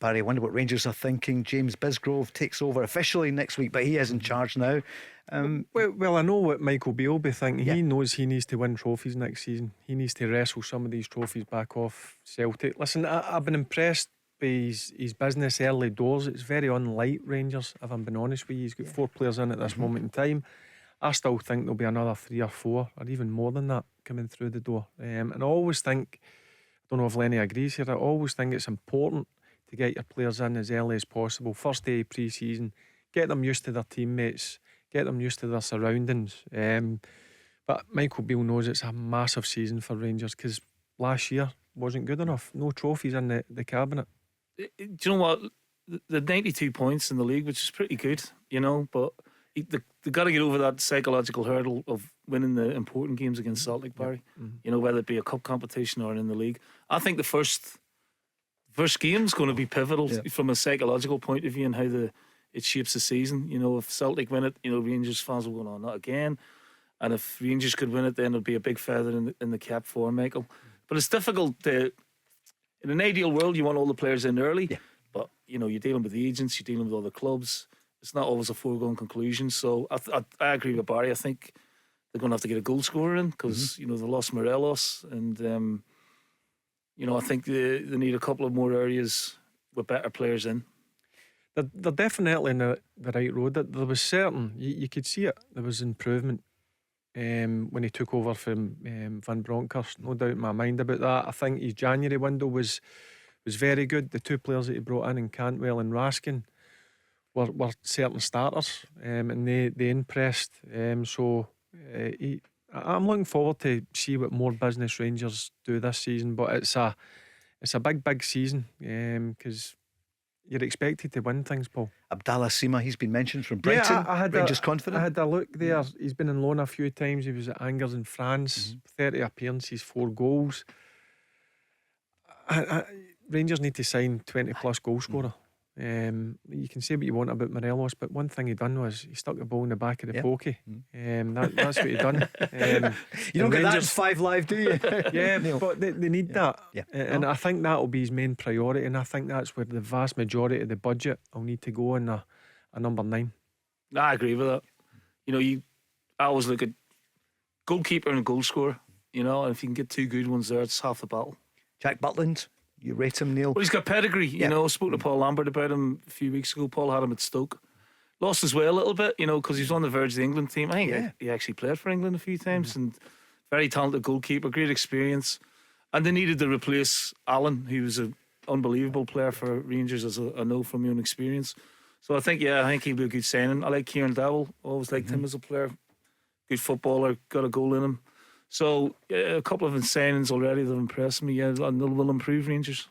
Barry, I wonder what Rangers are thinking. James Bisgrove takes over officially next week, but he is in charge now. Well, I know what Michael Beale will be thinking. Yeah. He knows he needs to win trophies next season. He needs to wrestle some of these trophies back off Celtic. Listen, I've been impressed by his business early doors. It's very unlike Rangers, if I'm being honest with you. He's got 4 players in at this moment in time. I still think there'll be another 3 or 4 or even more than that coming through the door. And I always think, I don't know if Lenny agrees here, I always think it's important to get your players in as early as possible. First day of pre-season, get them used to their teammates, get them used to their surroundings. But Michael Beale knows it's a massive season for Rangers because last year wasn't good enough. No trophies in the cabinet. Do you know what? The 92 points in the league, which is pretty good, but they've got to get over that psychological hurdle of winning the important games against Celtic, Barry. Whether it be a cup competition or in the league. I think the first game's going to be pivotal from a psychological point of view and how it shapes the season. If Celtic win it, Rangers fans will go on, not again. And if Rangers could win it, then it'll be a big feather in the cap for Michael. But it's difficult in an ideal world, you want all the players in early. But you're dealing with the agents, you're dealing with other clubs. It's not always a foregone conclusion. So I agree with Barry. I think they're going to have to get a goal scorer in because they lost Morelos, and I think they need a couple of more areas with better players in. They're definitely in the right road. There was certain, you could see it, there was improvement when he took over from Van Bronckhorst. No doubt in my mind about that. I think his January window was very good. The 2 players that he brought in Cantwell and Raskin were certain starters, and they impressed. I'm looking forward to see what more business Rangers do this season. But it's a big season because you're expected to win things, Paul. Abdallah Sima, he's been mentioned from Brighton. Rangers confident. I had a look there. He's been on loan a few times. He was at Angers in France. 30 appearances, 4 goals. Rangers need to sign 20 plus goal scorer. You can say what you want about Morelos, but one thing he done was he stuck the ball in the back of the pokey. That's what he done. You don't get that in 5 Live, do you? But they need that. And No. I think that will be his main priority, and I think that's where the vast majority of the budget will need to go in a number 9. I agree with that. I always look at goalkeeper and goal scorer, and if you can get 2 good ones there, it's half the battle. Jack Butland, you rate him, Neil? Well, he's got pedigree. I spoke to Paul Lambert about him a few weeks ago. Paul had him at Stoke. Lost his way a little bit, because he was on the verge of the England team. I think he actually played for England a few times, and very talented goalkeeper, great experience. And they needed to replace Allen, who was an unbelievable player for Rangers, as I know from my own experience. So I think he'll be a good signing. I like Kieran Dowell. Always liked him as a player. Good footballer, got a goal in him. So a couple of signings already that impressed me, and will improve Rangers.